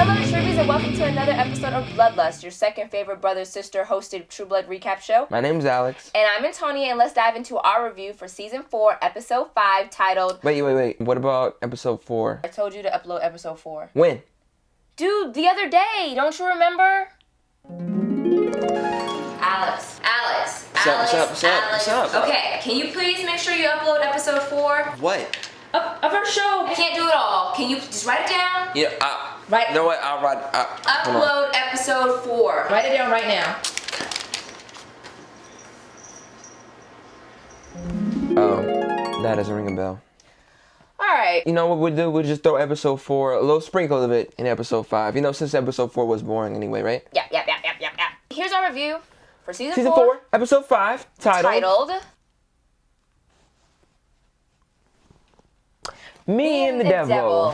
Hello, Tribbies, and welcome to another episode of Bloodlust, your second favorite brother-sister hosted True Blood recap show. My name's Alex. And I'm Antonia, and let's dive into our review for Season 4, Episode 5, titled... Wait. What about Episode 4? I told you to upload Episode 4. When? Dude, the other day. Don't you remember? Alex. What's up? Okay, can you please make sure you upload Episode 4? What? Of our show. I can't do it all. Can you just write it down? Yeah, Right. You know what? I'll write... Upload Episode 4. Write it down right now. Oh, that doesn't ring a bell. Alright. You know what we'll do? We'll just throw Episode 4, a little sprinkle of it in Episode 5. You know, since Episode 4 was boring anyway, right? Yeah. Here's our review for Season 4, Episode 5, titled... Me and the Devil.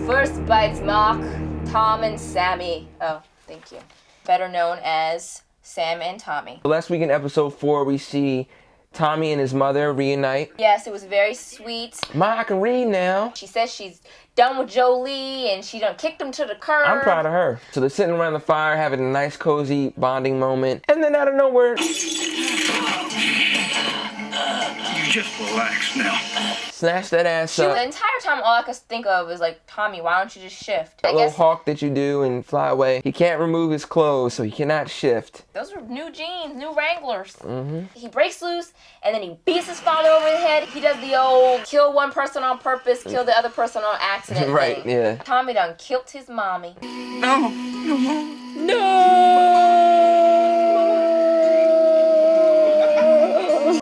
First bites Mark, Tom, and Sammy. Oh, thank you. Better known as Sam and Tommy. Last week in Episode 4, we see Tommy and his mother reunite. Yes, it was very sweet. Ma, I can read now. She says she's done with Jolie and she done kicked him to the curb. I'm proud of her. So they're sitting around the fire having a nice cozy bonding moment. And then out of nowhere... Just relax now. Snatch that ass up. The entire time, all I could think of is like, Tommy, why don't you just shift? That little hawk that you do and fly away. He can't remove his clothes, so he cannot shift. Those are new jeans, new Wranglers. Mm-hmm. He breaks loose, and then he beats his father over the head. He does the old kill one person on purpose, kill the other person on accident Right, thing. yeah. Tommy done killed his mommy. No.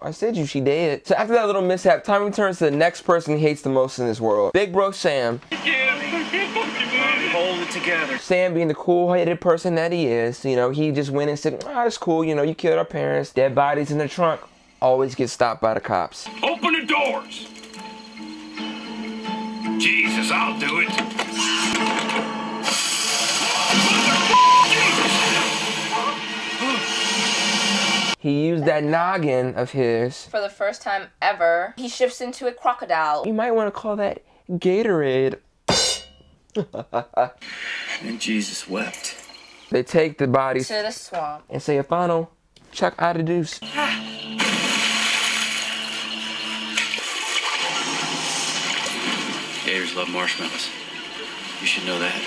I said she dead. So after that little mishap, Tommy turns to the next person he hates the most in this world. Big bro Sam. Hold it together. Sam being the cool-headed person that he is, you know, he just went and said, it's cool, you know, you killed our parents. Dead bodies in the trunk always get stopped by the cops. Open the doors. Jesus, I'll do it. He used that noggin of his. For the first time ever, he shifts into a crocodile. You might want to call that Gatorade. And Jesus wept. They take the bodies To the swamp. and say a final chuck out of deuce. Gators love marshmallows. You should know that.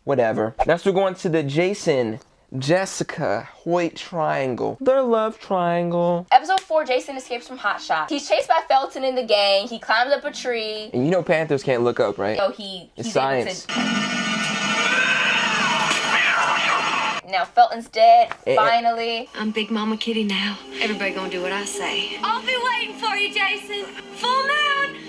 Whatever. Next we're going to the Jason, Jessica, Hoyt triangle. Their love triangle. Episode 4, Jason escapes from Hot Shot. He's chased by Felton and the gang. He climbs up a tree. And you know Panthers can't look up, right? So It's he's science. able to... Now Felton's dead, finally. I'm Big Mama Kitty now. Everybody gonna do what I say. I'll be waiting for you, Jason. Full moon.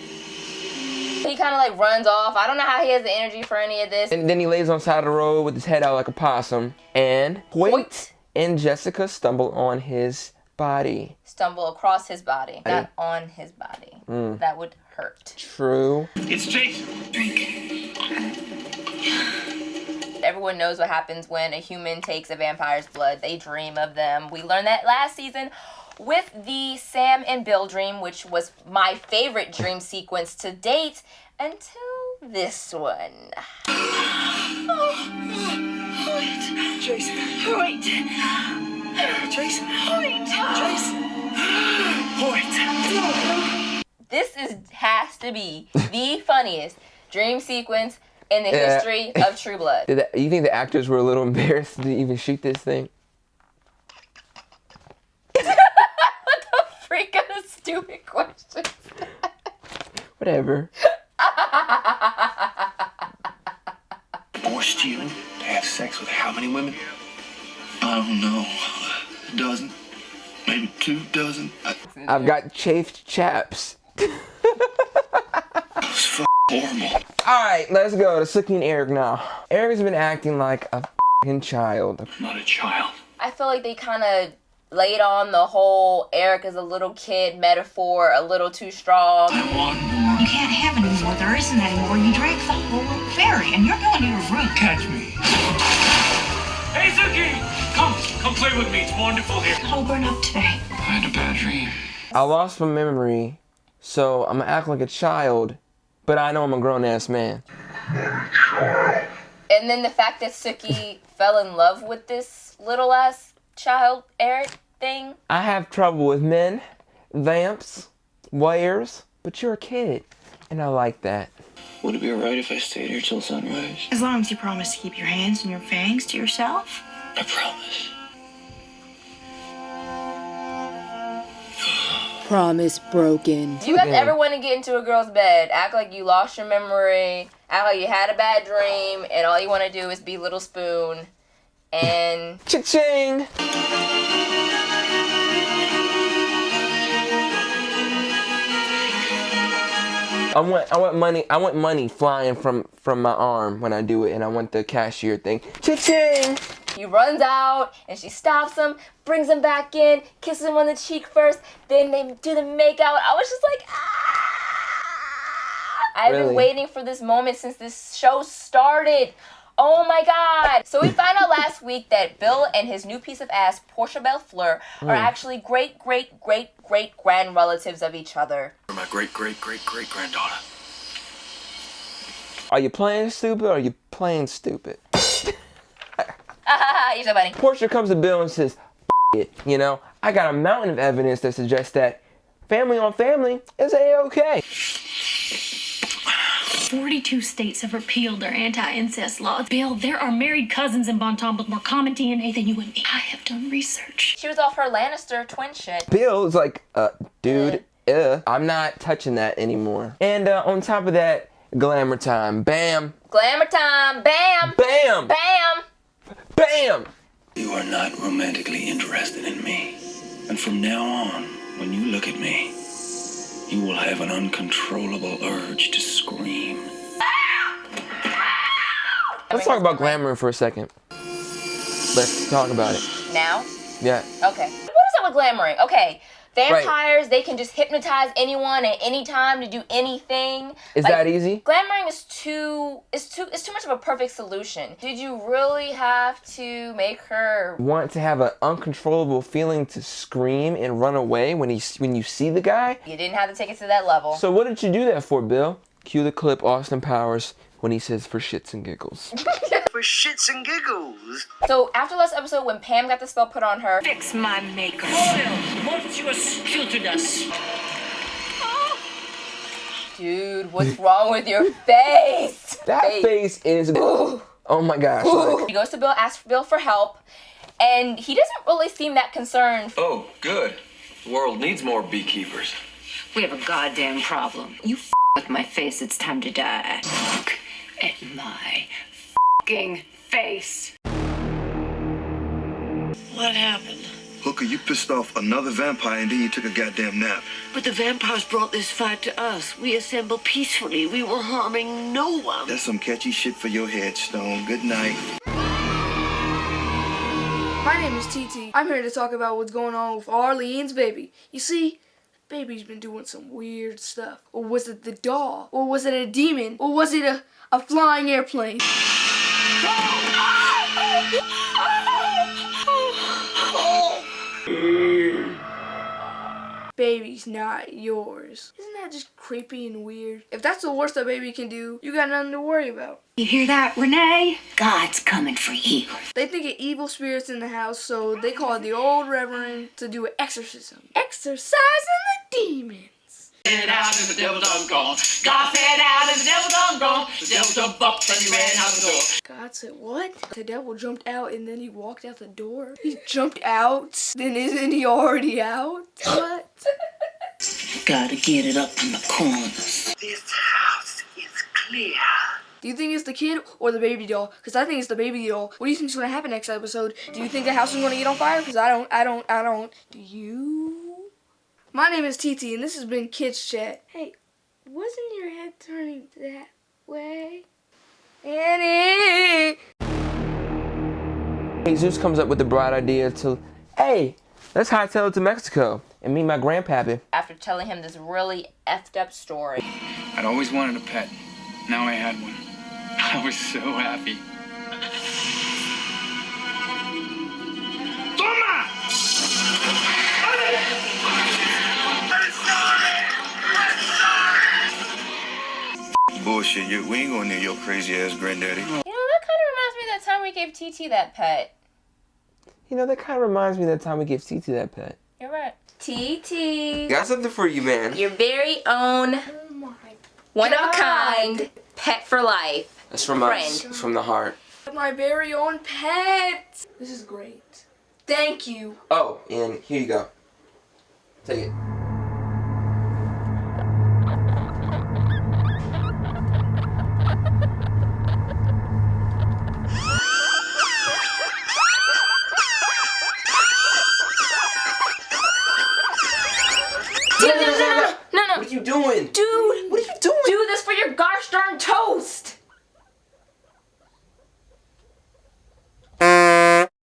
He kind of like runs off. I don't know how he has the energy for any of this. And then he lays on the side of the road with his head out like a possum. And Hoyt and Jessica stumble on his body. Stumble across his body, not on his body. That would hurt. True. It's Jason. Drink. Everyone knows what happens when a human takes a vampire's blood. They dream of them. We learned that last season with the Sam and Bill dream, which was my favorite dream sequence to date until this one. Jason. Wait. Jason. Wait. Jason. Hoyt. This has to be the funniest dream sequence in the history of True Blood. You think the actors were a little embarrassed to even shoot this thing? What the freak kind of stupid question? Whatever. Forced you to have sex with how many women? I don't know. A dozen. Maybe 2 dozen. I've got chafed chaps. That was horrible. Alright, let's go to Sookie and Eric now. Eric's been acting like a f***ing child. Not a child. I feel like they kind of laid on the whole Eric as a little kid metaphor a little too strong. I want more. You can't have any more. There isn't any more. You drank the whole ferry, and you're going to your room. Catch me. Hey, Suki! Come play with me. It's wonderful here. It'll all burn up today. I had a bad dream. I lost my memory, so I'm gonna act like a child, but I know I'm a grown-ass man. And then the fact that Suki fell in love with this little-ass child, Eric, thing. I have trouble with men, vamps, warriors, but you're a kid, and I like that. Would it be alright if I stayed here till sunrise? As long as you promise to keep your hands and your fangs to yourself. I promise. Promise broken. Do you guys ever want to get into a girl's bed, act like you lost your memory, act like you had a bad dream, and all you want to do is be Little Spoon, and... Cha-ching! I want money flying from my arm when I do it, and I want the cashier thing. Cha-ching! He runs out, and she stops him, brings him back in, kisses him on the cheek first, then they do the makeout. I was just like, ah! I've been waiting for this moment since this show started. Oh my God. So we found out last week that Bill and his new piece of ass, Portia Bellefleur, are actually great-great-great-great-grand relatives of each other. You're my great-great-great-great-granddaughter. Are you playing stupid or are you playing stupid? You're so funny. Portia comes to Bill and says, it, you know, I got a mountain of evidence that suggests that family on family is A-okay. 42 states have repealed their anti-incest laws. Bill, there are married cousins in Bon Ton with more common DNA than you and me. I have done research. She was off her Lannister twin shit. Bill is like, dude, I'm not touching that anymore. And on top of that, glamour time. Bam. Glamour time. Bam. Bam. Bam. Bam. You are not romantically interested in me. And from now on, when you look at me, you will have an uncontrollable urge to scream. Let's talk about glamour for a second. Let's talk about it. Now? Yeah. Okay. What is up with glamoring? Okay. Vampires, they can just hypnotize anyone at any time to do anything. Is that easy? Glamoring is too much of a perfect solution. Did you really have to make her want to have an uncontrollable feeling to scream and run away when you see the guy? You didn't have to take it to that level. So what did you do that for, Bill? Cue the clip Austin Powers when he says for shits and giggles. For shits and giggles. So after last episode, when Pam got the spell put on her, Fix my makeup. dude, what's wrong with your face? That face is... Oh my gosh. Like, He goes to Bill, asks Bill for help, and he doesn't really seem that concerned. Oh, good. The world needs more beekeepers. We have a goddamn problem. You with my face, it's time to die. Look at my fucking face. What happened? Hooker, you pissed off another vampire and then you took a goddamn nap. But the vampires brought this fight to us. We assembled peacefully. We were harming no one. That's some catchy shit for your headstone. Good night. My name is TT. I'm here to talk about what's going on with Arlene's baby. You see, baby's been doing some weird stuff. Or was it the doll? Or was it a demon? Or was it a flying airplane? Baby's not yours. Isn't that just creepy and weird? If that's the worst a baby can do, you got nothing to worry about. You hear that, Renee? God's coming for you. They think an evil spirit's in the house, so they call the old reverend to do an exorcism. Exorcising the demons. Get out and the devil done gone. God said out and the devil done gone. The devil jumped up and he ran out the door. God said, what? The devil jumped out and then he walked out the door? He jumped out? Then isn't he already out? What? Gotta get it up from the corners. This house is clear. Do you think it's the kid or the baby doll? Because I think it's the baby doll. What do you think is going to happen next episode? Do you think the house is going to get on fire? Because I don't. Do you? My name is TT and this has been Kids Chat. Hey, wasn't your head turning that way? Annie! Jesus comes up with the bright idea to, hey, let's hightail it to Mexico and meet my grandpappy. After telling him this really effed up story. I'd always wanted a pet. Now I had one. I was so happy. Toma! shit, we ain't going near your crazy ass granddaddy. You know, that kind of reminds me of that time we gave TT that pet. You know, that kind of reminds me of that time we gave TT that pet. You're right. TT. Got something for you, man. Your very own, one-of-a-kind, pet for life. That's from friend. us. It's from the heart. My very own pet. This is great. Thank you. Oh, and here you go. Take it. No. What are you doing? Dude. What are you doing? Do this for your gosh darn toast.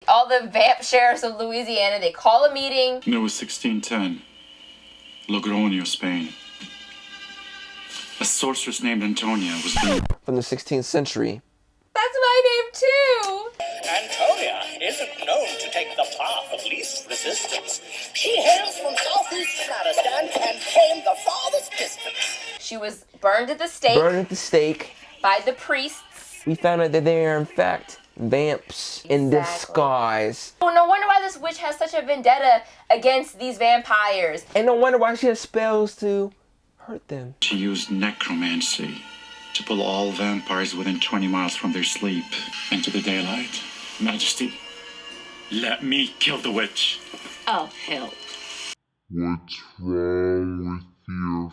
All the vamp sheriffs of Louisiana, they call a meeting. It was 1610. Logroño, Spain. A sorceress named Antonia was being... From the 16th century. That's my name too. Antonia isn't known to take the path of least resistance. She hails from southeast Afghanistan and came the farthest distance. She was burned at the stake. Burned at the stake. By the priests. We found out that they are, in fact, vamps in disguise. Oh, no wonder why this witch has such a vendetta against these vampires. And no wonder why she has spells to hurt them. She used necromancy to pull all vampires within 20 miles from their sleep into the daylight. Majesty, let me kill the witch. I'll help. What's wrong with your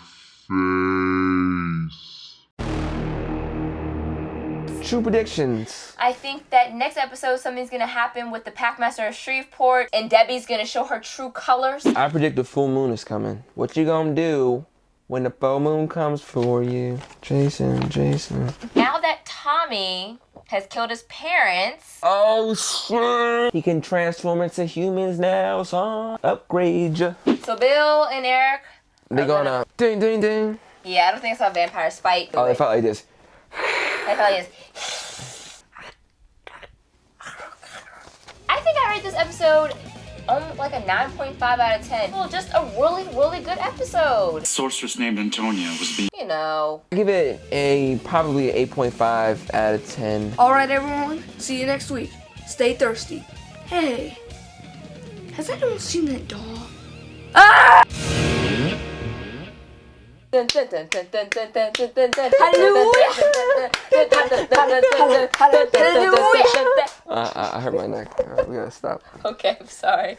face? True predictions. I think that next episode something's gonna happen with the Packmaster of Shreveport and Debbie's gonna show her true colors. I predict the full moon is coming. What you gonna do when the full moon comes for you? Jason. Now that Tommy has killed his parents. Oh shit! He can transform into humans now, son. Upgrade ya. So Bill and Eric. They're gonna ding ding ding. Yeah, I don't think that's how vampires fight. Oh, they felt like this. They felt like this. I think I rate this episode like a 9.5 out of 10. Well, just a really, really good episode. A sorceress named Antonia was being... You know. I give it probably 8.5 out of 10. Alright, everyone. See you next week. Stay thirsty. Hey, has anyone seen that dog? Ah! I hurt my neck. We gotta stop. Okay, I'm sorry.